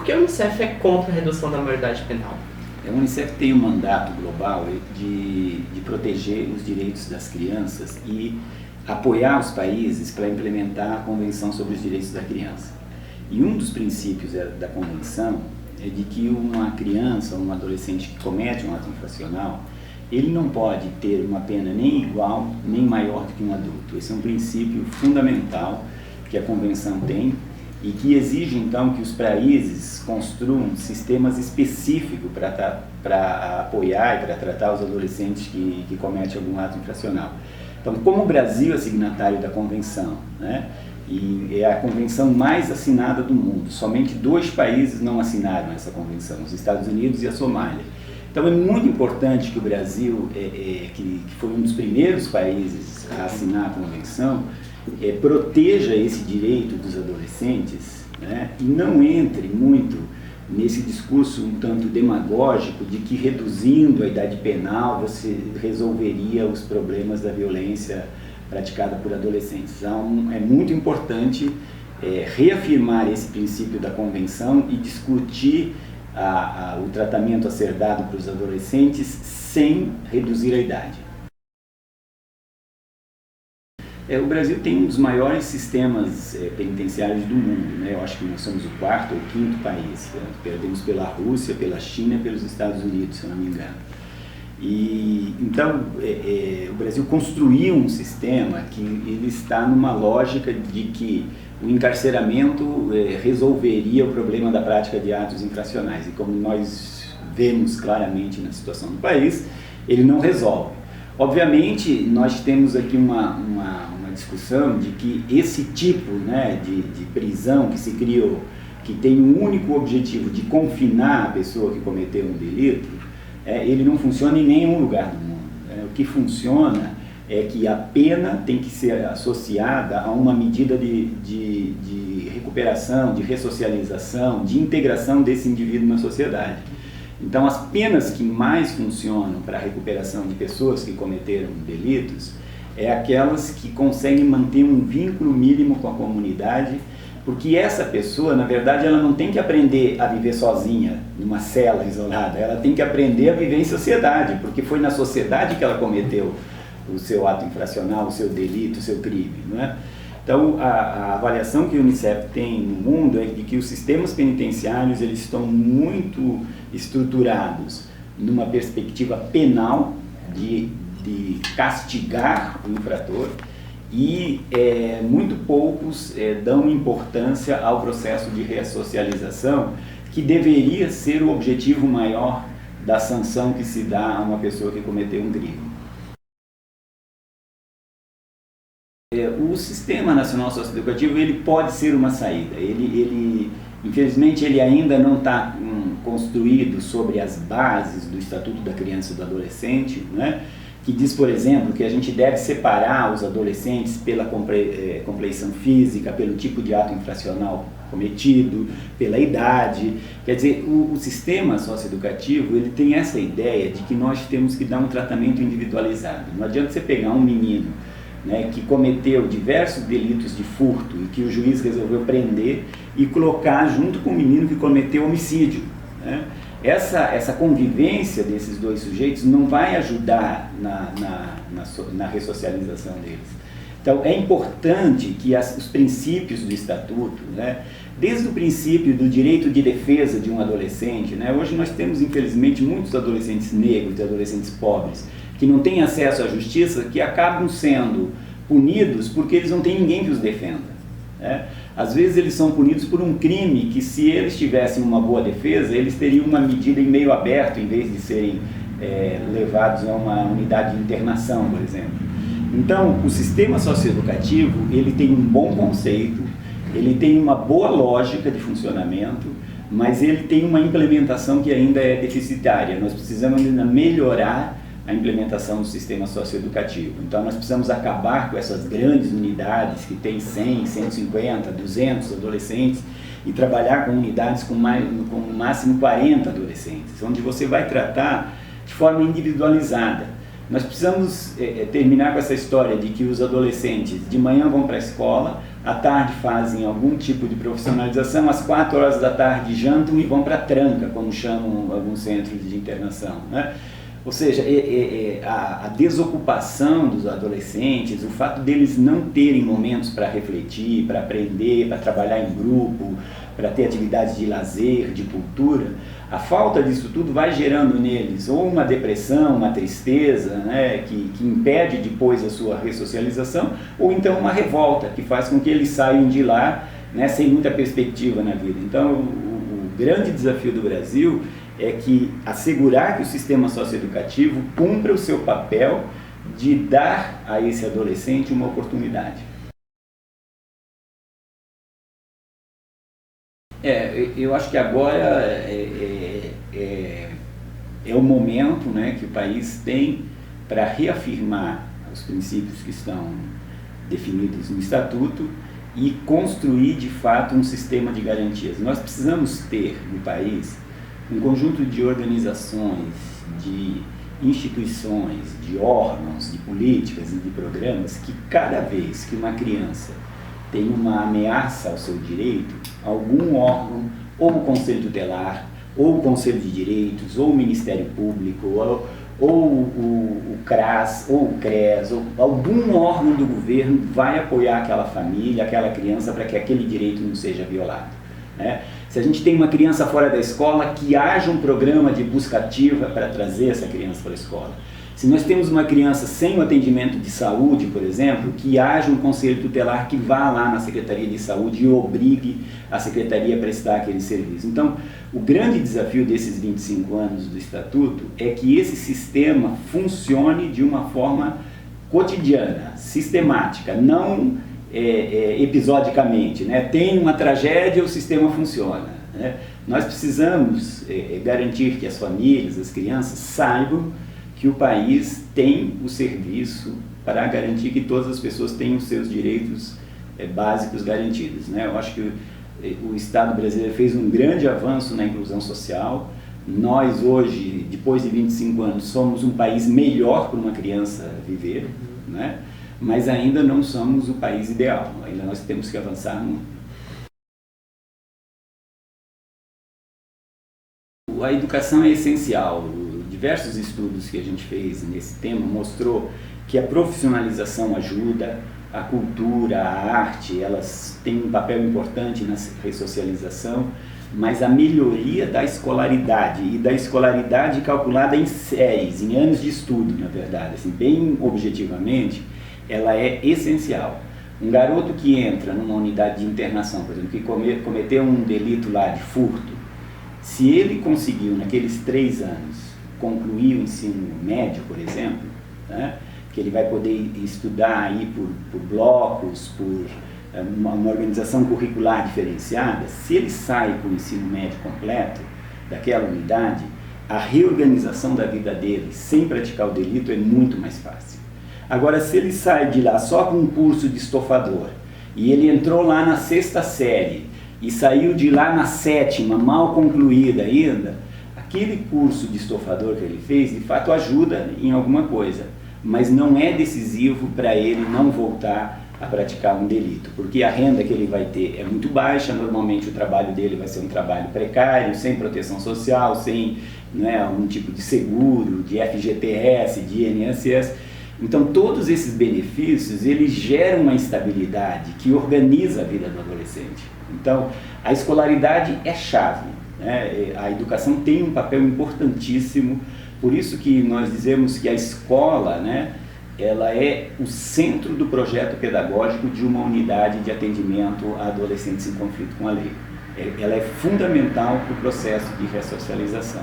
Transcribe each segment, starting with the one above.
que a Unicef é contra a redução da maioridade penal? A Unicef tem um mandato global de proteger os direitos das crianças e apoiar os países para implementar a Convenção sobre os Direitos da Criança. E um dos princípios da Convenção é de que uma criança ou um adolescente que comete um ato infracional, ele não pode ter uma pena nem igual nem maior do que um adulto. Esse é um princípio fundamental que a Convenção tem e que exige então que os países construam sistemas específicos para apoiar e para tratar os adolescentes que cometem algum ato infracional. Então, como o Brasil é signatário da Convenção, né, e é a convenção mais assinada do mundo, somente 2 países não assinaram essa convenção, os Estados Unidos e a Somália. Então é muito importante que o Brasil, que foi um dos primeiros países a assinar a convenção, proteja esse direito dos adolescentes, né, e não entre muito nesse discurso um tanto demagógico de que reduzindo a idade penal você resolveria os problemas da violência praticada por adolescentes. Então, é muito importante reafirmar esse princípio da Convenção e discutir o tratamento a ser dado para os adolescentes sem reduzir a idade. O Brasil tem um dos maiores sistemas penitenciários do mundo, né? Eu acho que nós somos o 4º ou 5º país. Perdemos pela Rússia, pela China e pelos Estados Unidos, se eu não me engano. E então o Brasil construiu um sistema que ele está numa lógica de que o encarceramento resolveria o problema da prática de atos infracionais, e como nós vemos claramente na situação do país, ele não resolve. Obviamente nós temos aqui uma discussão de que esse tipo, né, de prisão que se criou, que tem um único objetivo de confinar a pessoa que cometeu um delito, ele não funciona em nenhum lugar do mundo. O que funciona é que a pena tem que ser associada a uma medida de recuperação, de ressocialização, de integração desse indivíduo na sociedade. Então, as penas que mais funcionam para a recuperação de pessoas que cometeram delitos é aquelas que conseguem manter um vínculo mínimo com a comunidade, porque essa pessoa, na verdade, ela não tem que aprender a viver sozinha, numa cela isolada, ela tem que aprender a viver em sociedade, porque foi na sociedade que ela cometeu o seu ato infracional, o seu delito, o seu crime, não é? Então, a avaliação que a Unicef tem no mundo é de que os sistemas penitenciários eles estão muito estruturados numa perspectiva penal de castigar o infrator, e muito poucos dão importância ao processo de ressocialização, que deveria ser o objetivo maior da sanção que se dá a uma pessoa que cometeu um crime. O Sistema Nacional Socioeducativo ele pode ser uma saída. Infelizmente, ele ainda não está construído sobre as bases do Estatuto da Criança e do Adolescente, né? Que diz, por exemplo, que a gente deve separar os adolescentes pela compleição física, pelo tipo de ato infracional cometido, pela idade. Quer dizer, o sistema socioeducativo ele tem essa ideia de que nós temos que dar um tratamento individualizado. Não adianta você pegar um menino, né, que cometeu diversos delitos de furto e que o juiz resolveu prender e colocar junto com o menino que cometeu homicídio, né? Essa convivência desses 2 sujeitos não vai ajudar na ressocialização deles. Então, é importante que os princípios do Estatuto, né, desde o princípio do direito de defesa de um adolescente, né, hoje nós temos, infelizmente, muitos adolescentes negros e adolescentes pobres que não têm acesso à justiça, que acabam sendo punidos porque eles não têm ninguém que os defenda, né? Às vezes eles são punidos por um crime que, se eles tivessem uma boa defesa, eles teriam uma medida em meio aberto, em vez de serem levados a uma unidade de internação, por exemplo. Então, o sistema socioeducativo, ele tem um bom conceito, ele tem uma boa lógica de funcionamento, mas ele tem uma implementação que ainda é deficitária. Nós precisamos ainda melhorar a implementação do sistema socioeducativo. Então, nós precisamos acabar com essas grandes unidades que têm 100, 150, 200 adolescentes e trabalhar com unidades com no máximo 40 adolescentes, onde você vai tratar de forma individualizada. Nós precisamos terminar com essa história de que os adolescentes de manhã vão para a escola, à tarde fazem algum tipo de profissionalização, às 4 horas da tarde jantam e vão para a tranca, como chamam alguns centros de internação, né? Ou seja, a desocupação dos adolescentes, o fato deles não terem momentos para refletir, para aprender, para trabalhar em grupo, para ter atividades de lazer, de cultura, a falta disso tudo vai gerando neles ou uma depressão, uma tristeza, né, que impede depois a sua ressocialização, ou então uma revolta, que faz com que eles saiam de lá, né, sem muita perspectiva na vida. Então, o grande desafio do Brasil é que assegurar que o sistema socioeducativo cumpra o seu papel de dar a esse adolescente uma oportunidade. Eu acho que agora é o momento, né, que o país tem para reafirmar os princípios que estão definidos no Estatuto e construir de fato um sistema de garantias. Nós precisamos ter no país um conjunto de organizações, de instituições, de órgãos, de políticas e de programas que cada vez que uma criança tem uma ameaça ao seu direito, algum órgão, ou o Conselho Tutelar, ou o Conselho de Direitos, ou o Ministério Público, ou o CRAS, ou o CRES, ou algum órgão do governo vai apoiar aquela família, aquela criança, para que aquele direito não seja violado, né? Se a gente tem uma criança fora da escola, que haja um programa de busca ativa para trazer essa criança para a escola. Se nós temos uma criança sem o atendimento de saúde, por exemplo, que haja um conselho tutelar que vá lá na Secretaria de Saúde e obrigue a Secretaria a prestar aquele serviço. Então, o grande desafio desses 25 anos do Estatuto é que esse sistema funcione de uma forma cotidiana, sistemática, não episodicamente, né? Tem uma tragédia, o sistema funciona, né? Nós precisamos garantir que as famílias, as crianças saibam que o país tem o serviço para garantir que todas as pessoas tenham os seus direitos básicos garantidos, né? Eu acho que o Estado brasileiro fez um grande avanço na inclusão social. Nós hoje, depois de 25 anos, somos um país melhor para uma criança viver, né? Mas ainda não somos o país ideal, ainda nós temos que avançar muito. A educação é essencial. Diversos estudos que a gente fez nesse tema mostrou que a profissionalização ajuda, a cultura, a arte, elas têm um papel importante na ressocialização, mas a melhoria da escolaridade, e da escolaridade calculada em séries, em anos de estudo, na verdade, assim, bem objetivamente, ela é essencial. Um garoto que entra numa unidade de internação, por exemplo, que cometeu um delito lá de furto, se ele conseguiu naqueles 3 anos concluir o ensino médio, por exemplo, né, que ele vai poder estudar aí por blocos, por uma organização curricular diferenciada, se ele sai com o ensino médio completo daquela unidade, a reorganização da vida dele sem praticar o delito é muito mais fácil. Agora, se ele sai de lá só com um curso de estofador e ele entrou lá na 6ª série e saiu de lá na 7ª, mal concluída ainda, aquele curso de estofador que ele fez, de fato, ajuda em alguma coisa, mas não é decisivo para ele não voltar a praticar um delito, porque a renda que ele vai ter é muito baixa, normalmente o trabalho dele vai ser um trabalho precário, sem proteção social, sem, né, algum tipo de seguro, de FGTS, de INSS. Então, todos esses benefícios, eles geram uma instabilidade que organiza a vida do adolescente. Então, a escolaridade é chave, né? A educação tem um papel importantíssimo, por isso que nós dizemos que a escola, né, ela é o centro do projeto pedagógico de uma unidade de atendimento a adolescentes em conflito com a lei. Ela é fundamental para o processo de ressocialização.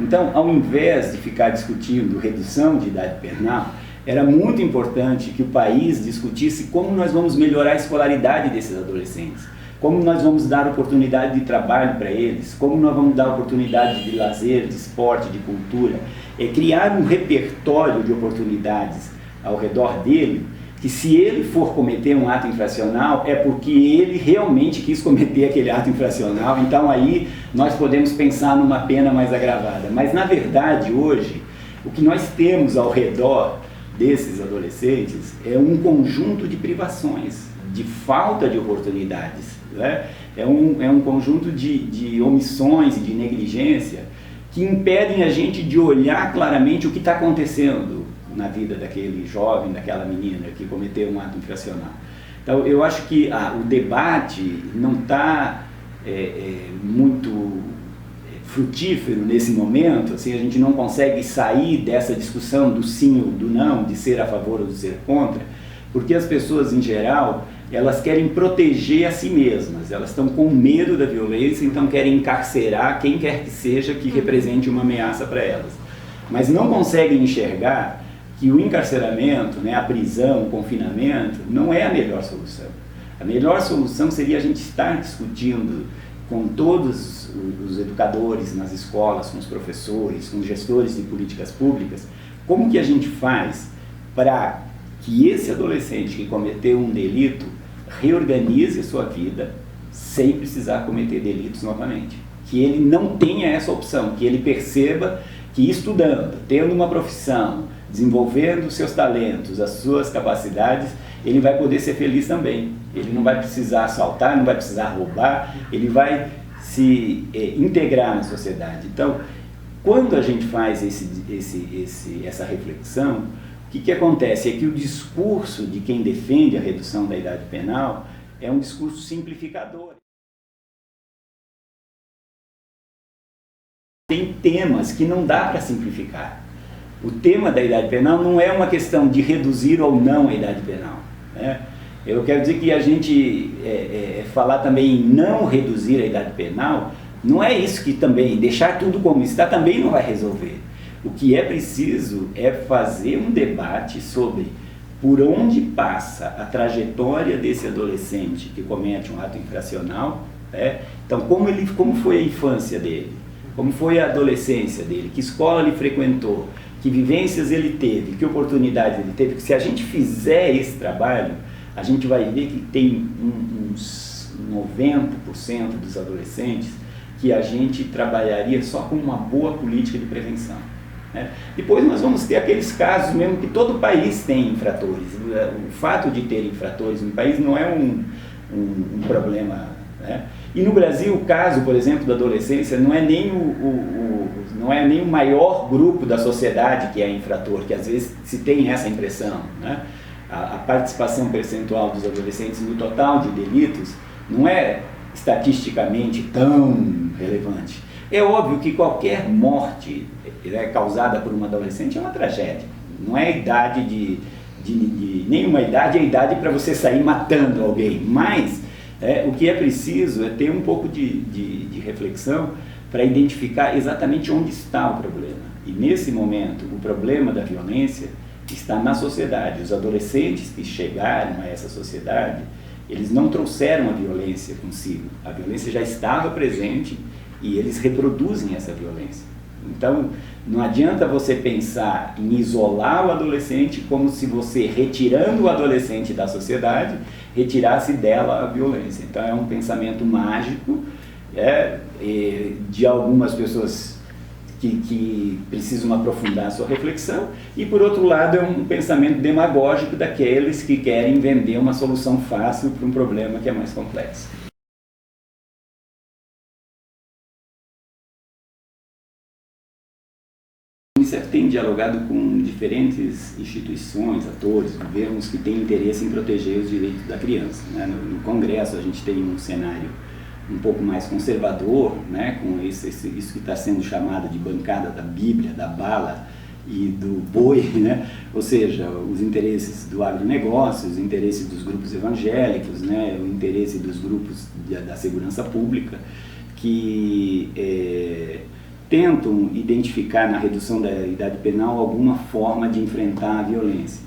Então, ao invés de ficar discutindo redução de idade penal, era muito importante que o país discutisse como nós vamos melhorar a escolaridade desses adolescentes, como nós vamos dar oportunidade de trabalho para eles, como nós vamos dar oportunidade de lazer, de esporte, de cultura, criar um repertório de oportunidades ao redor dele, que se ele for cometer um ato infracional, é porque ele realmente quis cometer aquele ato infracional, então aí nós podemos pensar numa pena mais agravada. Mas na verdade hoje, o que nós temos ao redor desses adolescentes é um conjunto de privações. de falta de oportunidades, né? É um conjunto de omissões e de negligência que impedem a gente de olhar claramente o que está acontecendo na vida daquele jovem, daquela menina que cometeu um ato infracional. Então, eu acho que o debate não está muito frutífero nesse momento, assim, a gente não consegue sair dessa discussão do sim ou do não, de ser a favor ou de ser contra, porque as pessoas, em geral, elas querem proteger a si mesmas, elas estão com medo da violência, então querem encarcerar quem quer que seja que represente uma ameaça para elas. Mas não conseguem enxergar que o encarceramento, né, a prisão, o confinamento, não é a melhor solução. A melhor solução seria a gente estar discutindo com todos os educadores nas escolas, com os professores, com os gestores de políticas públicas, como que a gente faz para que esse adolescente que cometeu um delito reorganize a sua vida sem precisar cometer delitos novamente. Que ele não tenha essa opção, que ele perceba que estudando, tendo uma profissão, desenvolvendo os seus talentos, as suas capacidades, ele vai poder ser feliz também. Ele não vai precisar assaltar, não vai precisar roubar, ele vai se integrar na sociedade. Então, quando a gente faz essa reflexão, o que acontece? É que o discurso de quem defende a redução da idade penal é um discurso simplificador. Tem temas que não dá para simplificar. O tema da idade penal não é uma questão de reduzir ou não a idade penal, né? Eu quero dizer que a gente falar também em não reduzir a idade penal, não é isso que também, deixar tudo como está também não vai resolver. O que é preciso é fazer um debate sobre por onde passa a trajetória desse adolescente que comete um ato infracional, né? Então, como foi a infância dele, como foi a adolescência dele, que escola ele frequentou, que vivências ele teve, que oportunidades ele teve. Se a gente fizer esse trabalho, a gente vai ver que tem uns 90% dos adolescentes que a gente trabalharia só com uma boa política de prevenção, né? Depois nós vamos ter aqueles casos mesmo que todo país tem infratores. O fato de ter infratores no país não é um problema, né? E no Brasil, o caso, por exemplo, da adolescência, não é nem o maior grupo da sociedade que é infrator, que às vezes se tem essa impressão, né? A participação percentual dos adolescentes no total de delitos não é estatisticamente tão relevante. É óbvio que qualquer morte causada por uma adolescente é uma tragédia. Não é a idade nenhuma idade é a idade para você sair matando alguém, mas o que é preciso é ter um pouco de reflexão para identificar exatamente onde está o problema. E nesse momento, o problema da violência está na sociedade. Os adolescentes que chegaram a essa sociedade, eles não trouxeram a violência consigo. A violência já estava presente e eles reproduzem essa violência. Então, não adianta você pensar em isolar o adolescente como se você, retirando o adolescente da sociedade, retirasse dela a violência. Então, é um pensamento mágico de algumas pessoas que precisam aprofundar a sua reflexão, e por outro lado é um pensamento demagógico daqueles que querem vender uma solução fácil para um problema que é mais complexo. O Unicef tem dialogado com diferentes instituições, atores, governos que têm interesse em proteger os direitos da criança, né? No Congresso a gente tem um cenário um pouco mais conservador, né, com isso que está sendo chamado de bancada da Bíblia, da bala e do boi, né? Ou seja, os interesses do agronegócio, os interesses dos grupos evangélicos, né, o interesse dos grupos da segurança pública, que tentam identificar na redução da idade penal alguma forma de enfrentar a violência.